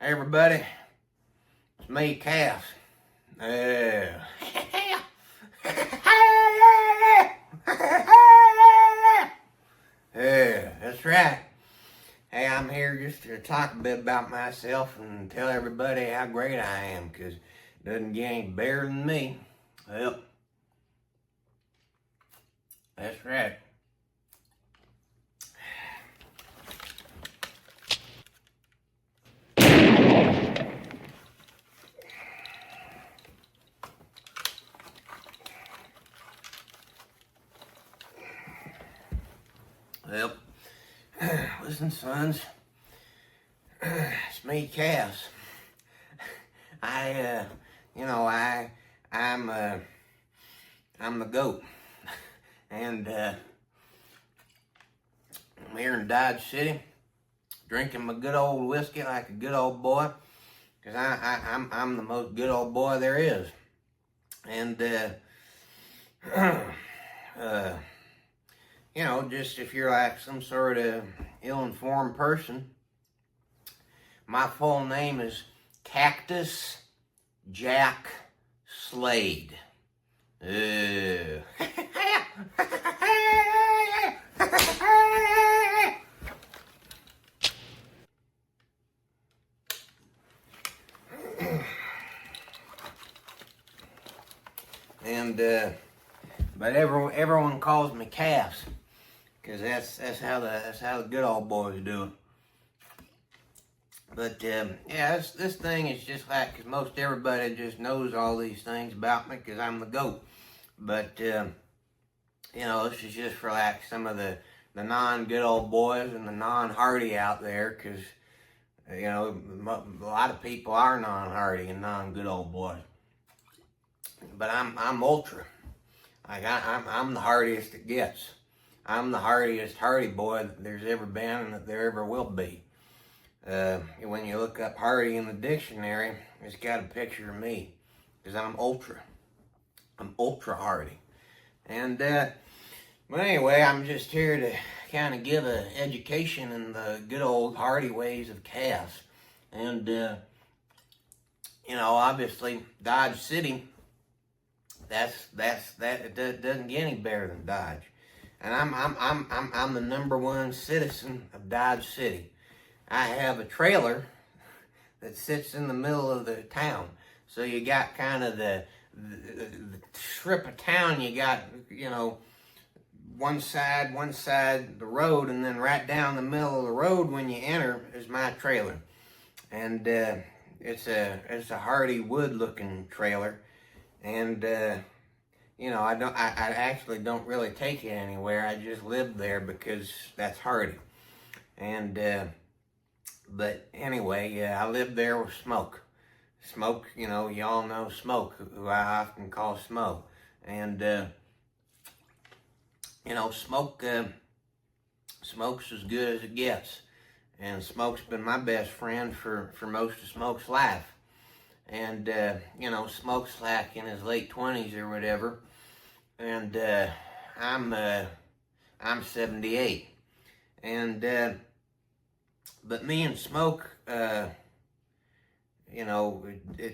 Hey everybody, it's me, Cactus. Yeah. Yeah, that's right. Hey, I'm here just to talk a bit about myself and tell everybody how great I am, because it doesn't get any better than me. Well, that's right. Well, listen, sons, it's me, Cass. I, you know, I'm, I'm the goat, and I'm here in Dodge City, drinking my good old whiskey like a good old boy, because I'm the most good old boy there is, and you know, just if you're like some sort of ill-informed person, my full name is Cactus Jack Slade. And but everyone calls me Cass, because that's how the good old boys do it. But yeah, this thing is just like, cause most everybody just knows all these things about me, cause I'm the GOAT. But you know, this is just for like some of the non good old boys and the non hardy out there, cause you know, a lot of people are non hardy and non good old boys. But I'm ultra. Like I'm the hardiest it gets. I'm the hardiest hardy boy that there's ever been and that there ever will be. When you look up hardy in the dictionary, it's got a picture of me, because I'm ultra. I'm ultra hardy. And but anyway, I'm just here to kind of give an education in the good old hardy ways of Cass. And you know, obviously Dodge City, that it doesn't get any better than Dodge. And I'm the #1 citizen of Dodge City. I have a trailer that sits in the middle of the town. So you got kind of the strip of town. You got, you know, one side the road, and then right down the middle of the road when you enter is my trailer. And it's a hardy wood looking trailer. And you know, I actually don't really take it anywhere. I just live there because that's hardy. And but anyway, yeah, I live there with Smoke. Smoke, you know, y'all know Smoke, who I often call Smo. And you know, Smoke's as good as it gets. And Smoke's been my best friend for most of Smoke's life. And you know, Smoke's like in his late 20s or whatever. And I'm 78. And but me and Smoke, you know,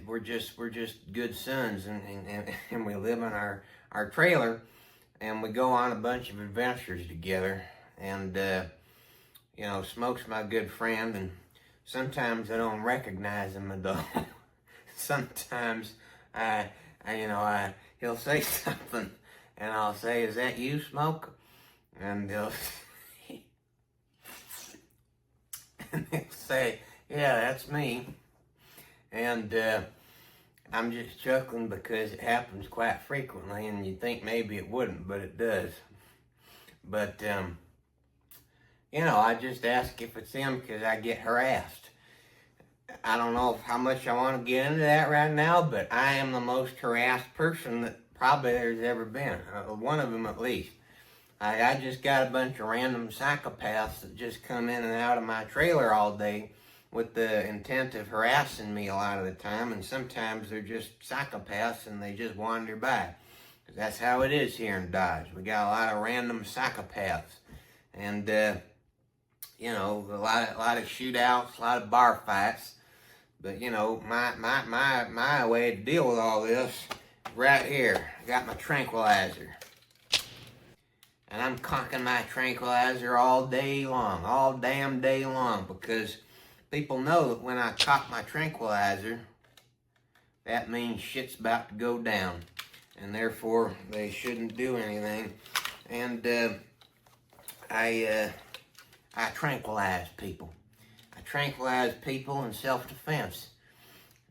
we're just good sons, and we live in our trailer, and we go on a bunch of adventures together. And you know, Smoke's my good friend, and sometimes I don't recognize him though. Sometimes he'll say something, and I'll say, "Is that you, Smoke?" And he'll say, "Yeah, that's me." And I'm just chuckling because it happens quite frequently, and you'd think maybe it wouldn't, but it does. But you know, I just ask if it's him because I get harassed. I don't know how much I want to get into that right now, but I am the most harassed person that probably there's ever been. One of them at least. I just got a bunch of random psychopaths that just come in and out of my trailer all day with the intent of harassing me a lot of the time, and sometimes they're just psychopaths and they just wander by. That's how it is here in Dodge. We got a lot of random psychopaths, and you know, a lot of shootouts, a lot of bar fights. But you know, my way to deal with all this, right here, I got my tranquilizer. And I'm cocking my tranquilizer all day long, all damn day long, because people know that when I cock my tranquilizer, that means shit's about to go down. And therefore, they shouldn't do anything. And I tranquilize people. I tranquilize people in self-defense.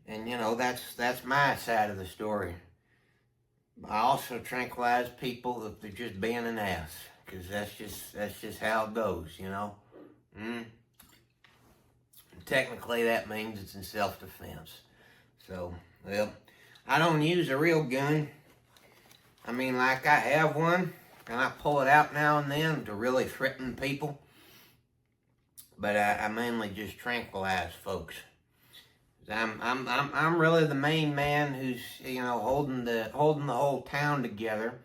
And you know, that's my side of the story. I also tranquilize people if they're just being an ass, because that's just how it goes, you know. Technically, that means it's in self-defense. So, well, I don't use a real gun. I mean, like, I have one, and I pull it out now and then to really threaten people. But I mainly just tranquilize folks. I'm really the main man who's, you know, holding the whole town together,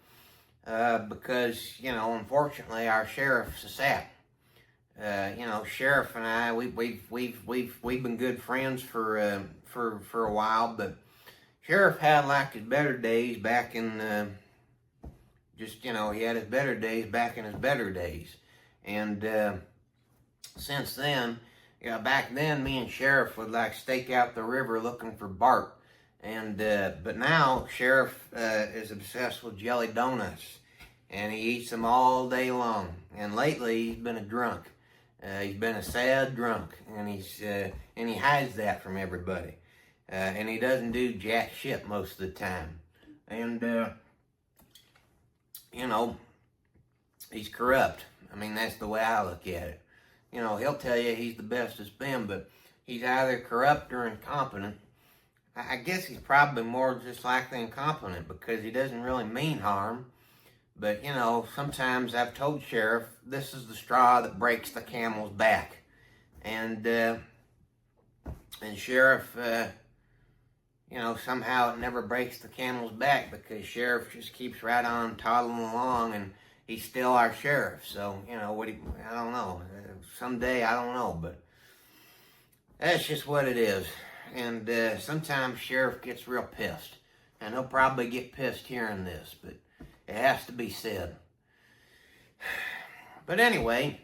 because, you know, unfortunately our sheriff's a sap. You know, sheriff and I, we've been good friends for a while, but sheriff had like his better days back in just, you know, he had his better days back in his better days, and since then. Yeah, back then, me and Sheriff would like stake out the river looking for bark, and but now Sheriff is obsessed with jelly donuts, and he eats them all day long. And lately, he's been a drunk. He's been a sad drunk, and he hides that from everybody, and he doesn't do jack shit most of the time, and you know, he's corrupt. I mean, that's the way I look at it. You know, he'll tell you he's the best it's been, but he's either corrupt or incompetent. I guess he's probably more just like the incompetent, because he doesn't really mean harm. But, you know, sometimes I've told Sheriff, this is the straw that breaks the camel's back. And Sheriff, you know, somehow it never breaks the camel's back, because Sheriff just keeps right on toddling along, and he's still our sheriff. So, you know, I don't know. Someday, I don't know, but that's just what it is. And sometimes sheriff gets real pissed. And he'll probably get pissed hearing this, but it has to be said. But anyway,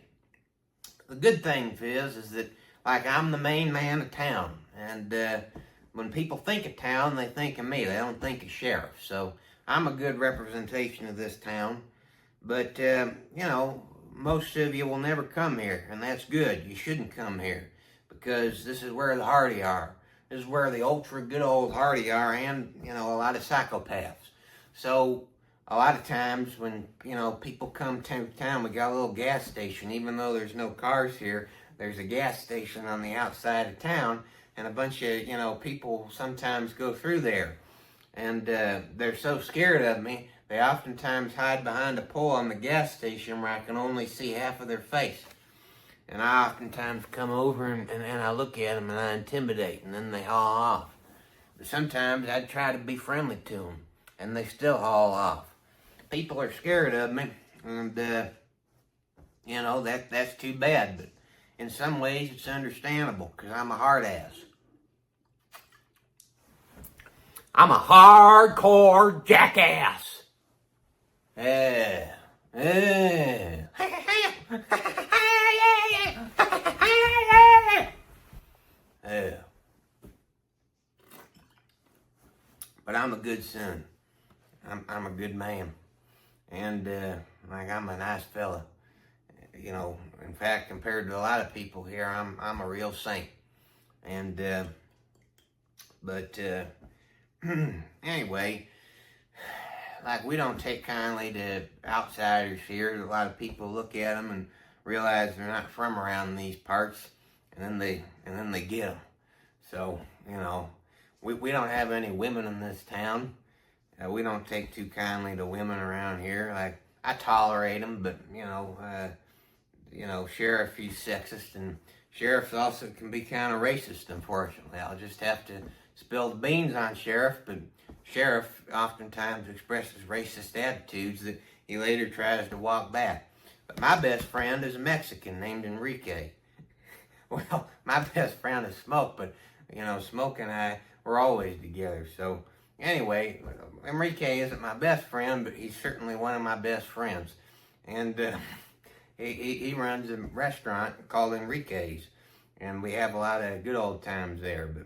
the good thing is that, like, I'm the main man of town. And when people think of town, they think of me. They don't think of sheriff. So I'm a good representation of this town. But, you know, most of you will never come here, and that's good. You shouldn't come here, because this is where the hardy are. This is where the ultra good old hardy are, and, you know, a lot of psychopaths. So, a lot of times when, you know, people come to town, we got a little gas station. Even though there's no cars here, there's a gas station on the outside of town, and a bunch of, you know, people sometimes go through there. And they're so scared of me, they oftentimes hide behind a pole on the gas station where I can only see half of their face. And I oftentimes come over and I look at them and I intimidate, and then they haul off. But sometimes I try to be friendly to them, and they still haul off. People are scared of me, and you know, that's too bad. But in some ways, it's understandable, because I'm a hard ass. I'm a hardcore jackass. Yeah. But I'm a good son. I'm a good man. And like, I'm a nice fella. You know, in fact, compared to a lot of people here, I'm a real saint. And but anyway, like, we don't take kindly to outsiders here. A lot of people look at them and realize they're not from around these parts, and then they get them. So, you know, we don't have any women in this town. We don't take too kindly to women around here. Like, I tolerate them, but you know, sheriff, he's sexist, and sheriffs also can be kind of racist. Unfortunately, I'll just have to spill the beans on sheriff, but sheriff oftentimes expresses racist attitudes that he later tries to walk back. But my best friend is a Mexican named Enrique. Well, my best friend is Smoke, but You know, Smoke and I were always together. So anyway, Enrique isn't my best friend, but he's certainly one of my best friends. And he runs a restaurant called Enrique's, and we have a lot of good old times there. But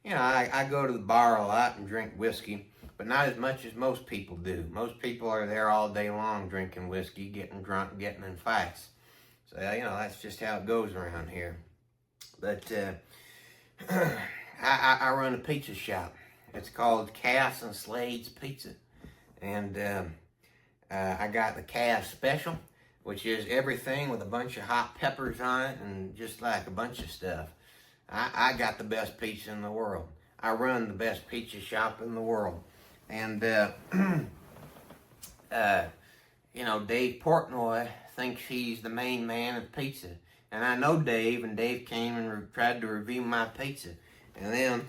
you know, I go to the bar a lot and drink whiskey, but not as much as most people do. Most people are there all day long drinking whiskey, getting drunk, getting in fights. So, you know, that's just how it goes around here. But I run a pizza shop. It's called Cactus and Slade's Pizza. And I got the Cactus Special, which is everything with a bunch of hot peppers on it and just like a bunch of stuff. I got the best pizza in the world. I run the best pizza shop in the world. And, you know, Dave Portnoy thinks he's the main man of pizza. And I know Dave, and Dave came and tried to review my pizza. And then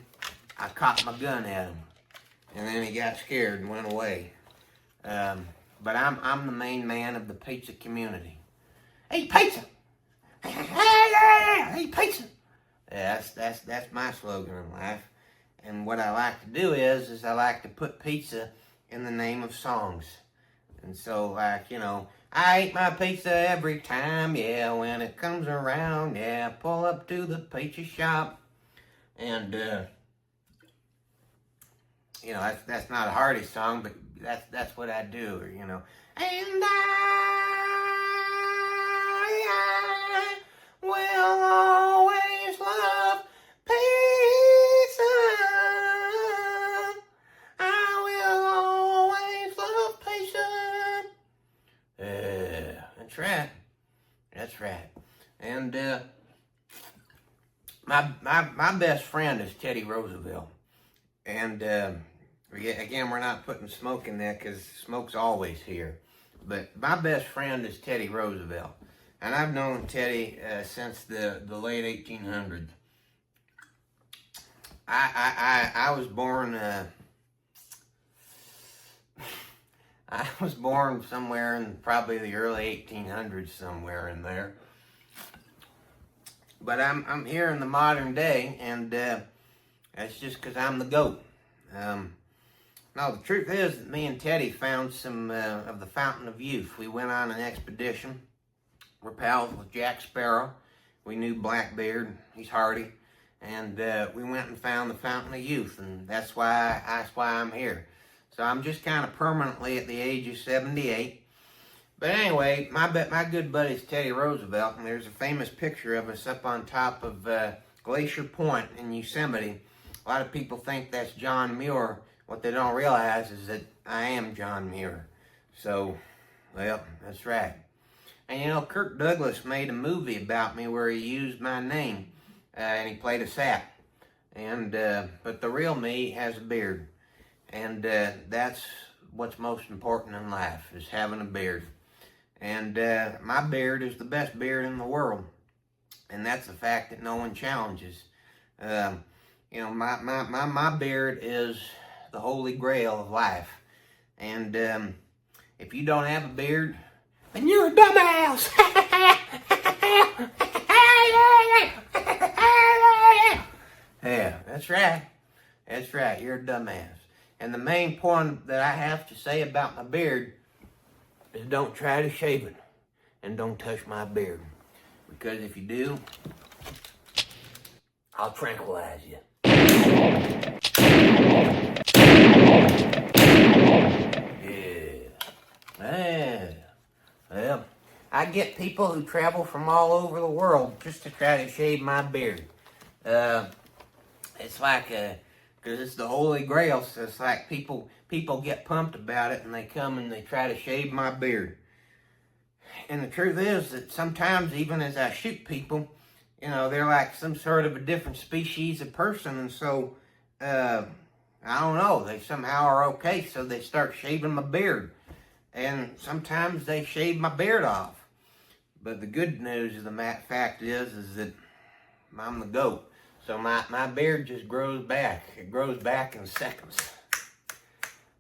I cocked my gun at him. And then he got scared and went away. But I'm the main man of the pizza community. Hey, pizza! Hey, pizza! Yeah, that's my slogan in life. And what I like to do is I like to put pizza in the name of songs. And so, like, you know, I eat my pizza every time, yeah, when it comes around, yeah, pull up to the pizza shop. And, you know, that's not a Hardy song, but that's what I do, you know. And I will always love pizza. I will always love pizza. That's right. That's right. And my best friend is Teddy Roosevelt. And again, we're not putting Smoke in there because Smoke's always here. But my best friend is Teddy Roosevelt. And I've known Teddy since the late 1800s. I was born... I was born somewhere in probably the early 1800s, somewhere in there. But I'm here in the modern day, and that's just because I'm the GOAT. No, the truth is that me and Teddy found some of the Fountain of Youth. We went on an expedition. We're pals with Jack Sparrow. We knew Blackbeard. He's hardy. And we went and found the Fountain of Youth, and that's why I'm here. So I'm just kind of permanently at the age of 78. But anyway, my good buddy's Teddy Roosevelt, and there's a famous picture of us up on top of Glacier Point in Yosemite. A lot of people think that's John Muir. What they don't realize is that I am John Muir. So, well, that's right. And you know, Kirk Douglas made a movie about me where he used my name, and he played a sap. And but the real me has a beard. And that's what's most important in life, is having a beard. And my beard is the best beard in the world. And that's the fact that no one challenges. You know, my beard is the holy grail of life. And if you don't have a beard, then you're a dumbass. Yeah, that's right. That's right, you're a dumbass. And the main point that I have to say about my beard is don't try to shave it. And don't touch my beard. Because if you do, I'll tranquilize you. Yeah. Well, I get people who travel from all over the world just to try to shave my beard. It's like because it's the Holy Grail, so it's like people get pumped about it, and they come and they try to shave my beard. And the truth is that sometimes, even as I shoot people, you know, they're like some sort of a different species of person, and so, I don't know, they somehow are okay, so they start shaving my beard. And sometimes they shave my beard off. But the good news of the fact is that I'm the GOAT. So my beard just grows back. It grows back in seconds.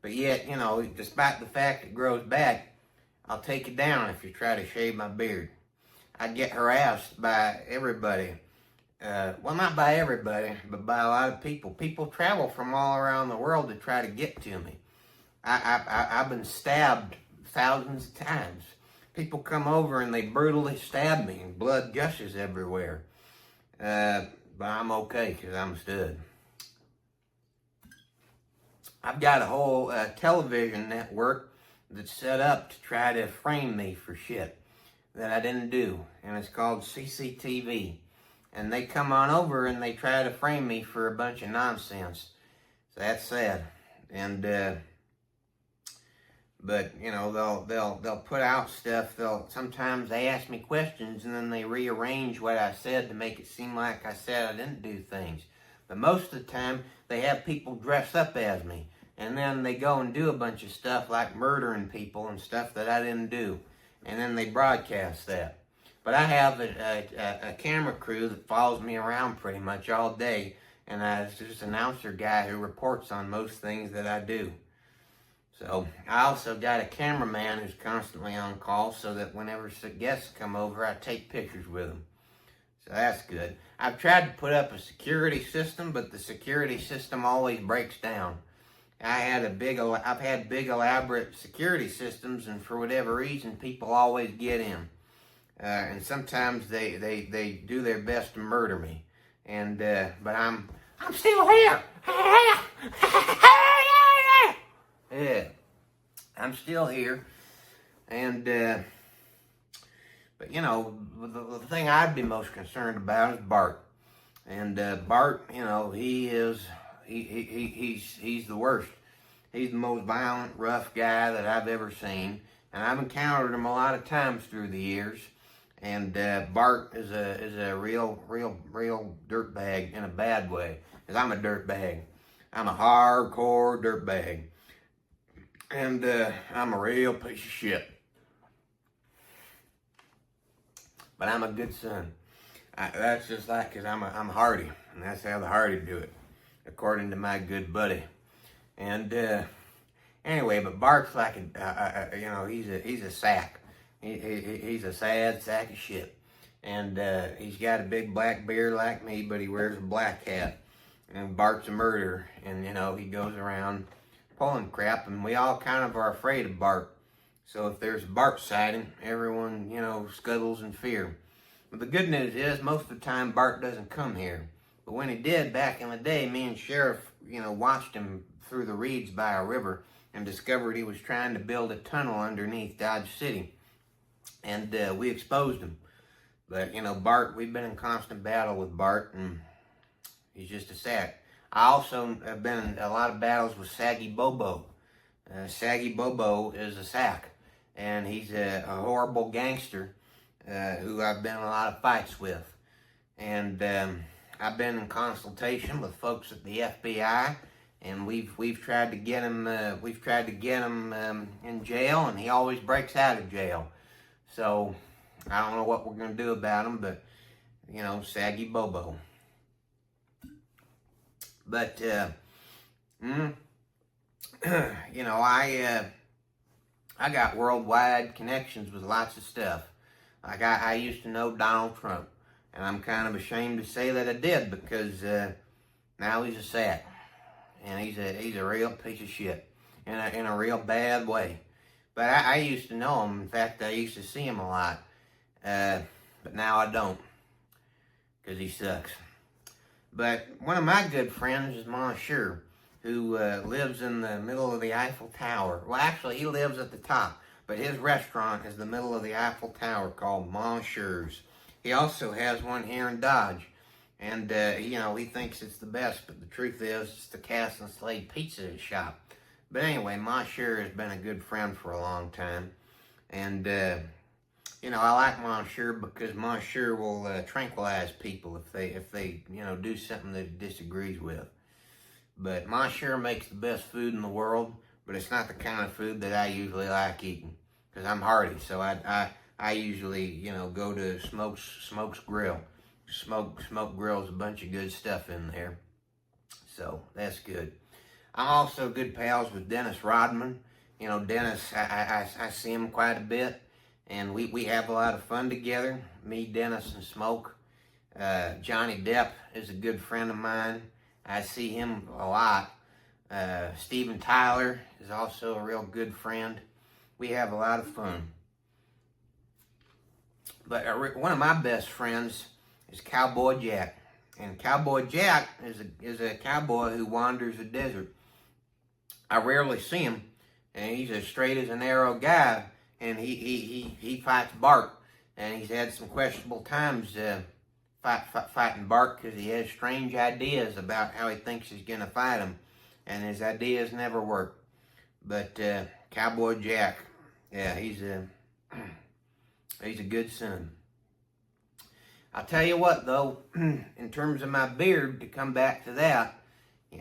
But yet, you know, despite the fact it grows back, I'll take it down if you try to shave my beard. I get harassed by everybody well, not by everybody, but by a lot of people. People travel from all around the world to try to get to me. I've been stabbed thousands of times. People come over and they brutally stab me and blood gushes everywhere. But I'm okay because I'm a stud. I've got a whole television network that's set up to try to frame me for shit that I didn't do. And it's called CCTV. And they come on over and they try to frame me for a bunch of nonsense. So that's sad. And but you know, they'll put out stuff. Sometimes they ask me questions and then they rearrange what I said to make it seem like I said I didn't do things. But most of the time they have people dress up as me, and then they go and do a bunch of stuff like murdering people and stuff that I didn't do, and then they broadcast that. But I have a camera crew that follows me around pretty much all day, and there's just an announcer guy who reports on most things that I do. So I also got a cameraman who's constantly on call so that whenever guests come over, I take pictures with them. So that's good. I've tried to put up a security system, but the security system always breaks down. I've had big elaborate security systems, and for whatever reason, people always get in. And sometimes they do their best to murder me. And but I'm still here. Yeah, I'm still here, and but you know, the thing I'd be most concerned about is Bart, and Bart, you know, he's the worst. He's the most violent, rough guy that I've ever seen, and I've encountered him a lot of times through the years. And Bart is a real dirtbag in a bad way, because I'm a dirtbag. I'm a hardcore dirtbag. And I'm a real piece of shit. But I'm a good son. That's just like, because I'm hardy. And that's how the hardy do it, according to my good buddy. And anyway, but Bart's like, you know, he's a sack. He's a sad sack of shit. And he's got a big black beard like me, but he wears a black hat. And Bart's a murderer. And, you know, he goes around pulling crap, and we all kind of are afraid of Bart. So if there's a Bart sighting, everyone, you know, scuttles in fear. But the good news is, most of the time, Bart doesn't come here. But when he did back in the day, me and Sheriff, you know, watched him through the reeds by a river and discovered he was trying to build a tunnel underneath Dodge City. And we exposed him. But, you know, Bart, we've been in constant battle with Bart, and he's just a sack. I also have been in a lot of battles with Saggy Bobo. Saggy Bobo is a sack, and he's a horrible gangster who I've been in a lot of fights with. And I've been in consultation with folks at the FBI, and we've tried to get him in jail, and he always breaks out of jail. So I don't know what we're gonna do about him, but you know, Saggy Bobo. But, you know, I got worldwide connections with lots of stuff. Like, I used to know Donald Trump, and I'm kind of ashamed to say that I did, because now he's a sack, and he's a real piece of shit, in a real bad way. But I used to know him. In fact, I used to see him a lot, but now I don't, because he sucks. But one of my good friends is Monsieur, who lives in the middle of the Eiffel Tower. Well, actually, he lives at the top, but his restaurant is the middle of the Eiffel Tower, called Monsieur's. He also has one here in Dodge, and you know, he thinks it's the best, but the truth is, it's the Cactus and Slade pizza shop. But anyway, Monsieur has been a good friend for a long time, and you know, I like Monsieur because Monsieur will tranquilize people if they you know, do something that he disagrees with. But Monsieur makes the best food in the world, but it's not the kind of food that I usually like eating, because I'm hardy. So I usually, you know, go to Smoke's Grill. Smoke Grill's a bunch of good stuff in there, so that's good. I'm also good pals with Dennis Rodman. You know, Dennis, I see him quite a bit. And we have a lot of fun together, me, Dennis, and Smoke. Johnny Depp is a good friend of mine. I see him a lot. Steven Tyler is also a real good friend. We have a lot of fun. But one of my best friends is Cowboy Jack. And Cowboy Jack is a cowboy who wanders the desert. I rarely see him, and he's as straight as an arrow guy, and he fights Bart. And he's had some questionable times fighting Bart because he has strange ideas about how he thinks he's going to fight him. And his ideas never work. But Cowboy Jack, yeah, he's a good son. I'll tell you what, though, in terms of my beard, to come back to that,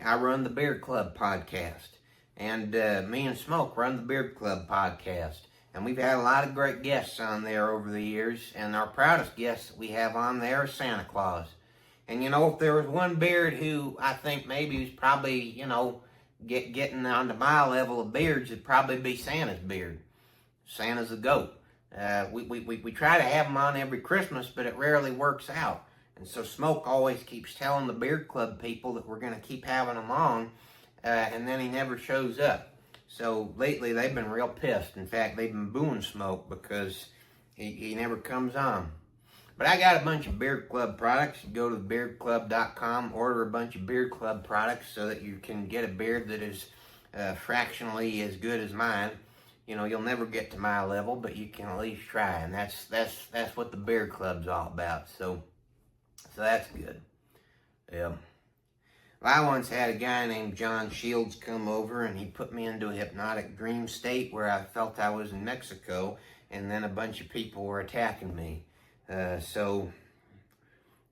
I run the Beard Club podcast. And me and Smoke run the Beard Club podcast. And we've had a lot of great guests on there over the years. And our proudest guest that we have on there is Santa Claus. And, you know, if there was one beard who I think maybe was probably, you know, getting on to my level of beards, it'd probably be Santa's beard. Santa's a goat. We try to have him on every Christmas, but it rarely works out. And so Smoke always keeps telling the Beard Club people that we're going to keep having him on, and then he never shows up. So lately they've been real pissed. In fact, they've been booing Smoke because he never comes on. But I got a bunch of Beard Club products. You go to beardclub.com, order a bunch of Beard Club products so that you can get a beard that is fractionally as good as mine. You know, you'll never get to my level, but you can at least try. And that's what the Beard Club's all about. So that's good. Yeah. Well, I once had a guy named John Shields come over, and he put me into a hypnotic dream state where I felt I was in Mexico, and then a bunch of people were attacking me. So,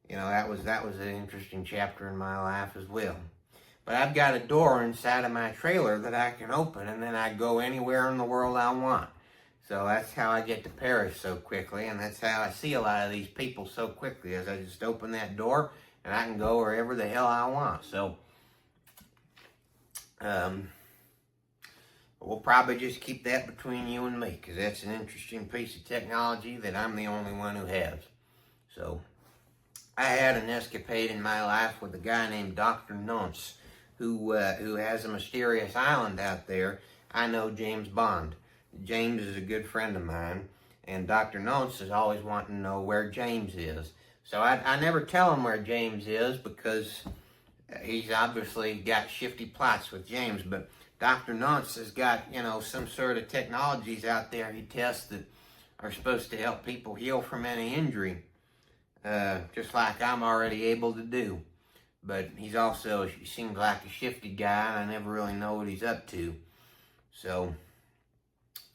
you know, that was an interesting chapter in my life as well. But I've got a door inside of my trailer that I can open, and then I go anywhere in the world I want. So that's how I get to Paris so quickly, and that's how I see a lot of these people so quickly, as I just open that door, and I can go wherever the hell I want. So, we'll probably just keep that between you and me, because that's an interesting piece of technology that I'm the only one who has. So, I had an escapade in my life with a guy named Dr. Nonce, who has a mysterious island out there. I know James Bond. James is a good friend of mine, and Dr. Nonce is always wanting to know where James is. So I never tell him where James is, because he's obviously got shifty plots with James, but Dr. Nonce has got, you know, some sort of technologies out there he tests that are supposed to help people heal from any injury, just like I'm already able to do. But he seems like a shifty guy, and I never really know what he's up to. So,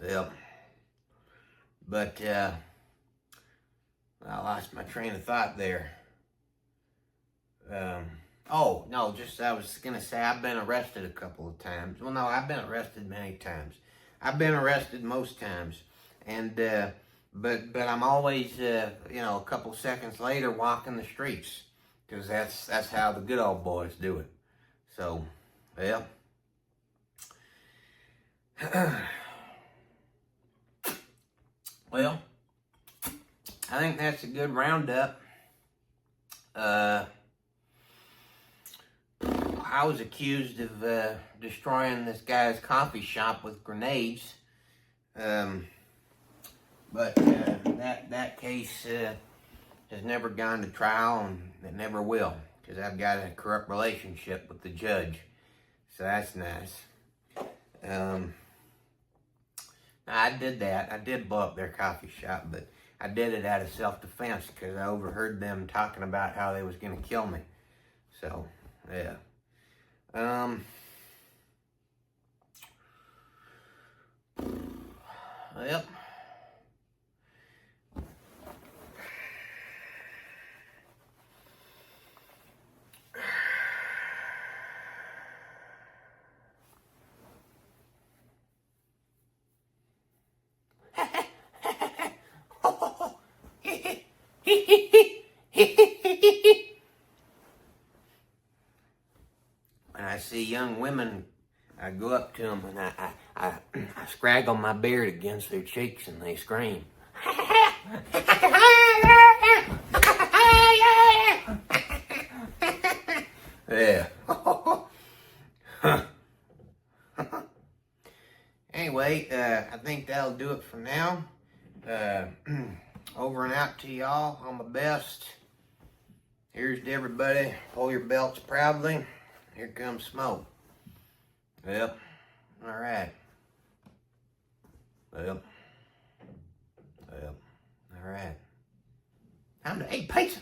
yeah. But, I lost my train of thought there. Oh, no, I was going to say I've been arrested a couple of times. Well, no, I've been arrested many times. I've been arrested most times. And, but I'm always, you know, a couple seconds later walking the streets. Because that's how the good old boys do it. So, well. Well, I think that's a good roundup. I was accused of destroying this guy's coffee shop with grenades. But that case has never gone to trial, and it never will, because I've got a corrupt relationship with the judge. So that's nice. I did that. I did blow up their coffee shop, but I did it out of self-defense because I overheard them talking about how they was going to kill me. So, yeah. Yep. When I see young women, I go up to them and I scraggle my beard against their cheeks and they scream. Yeah. Anyway, I think that'll do it for now. Over and out to y'all on my best. Here's to everybody. Pull your belts proudly. Here comes smoke. Yep. All right. Yep. Yep. All right. Time to eat pizza.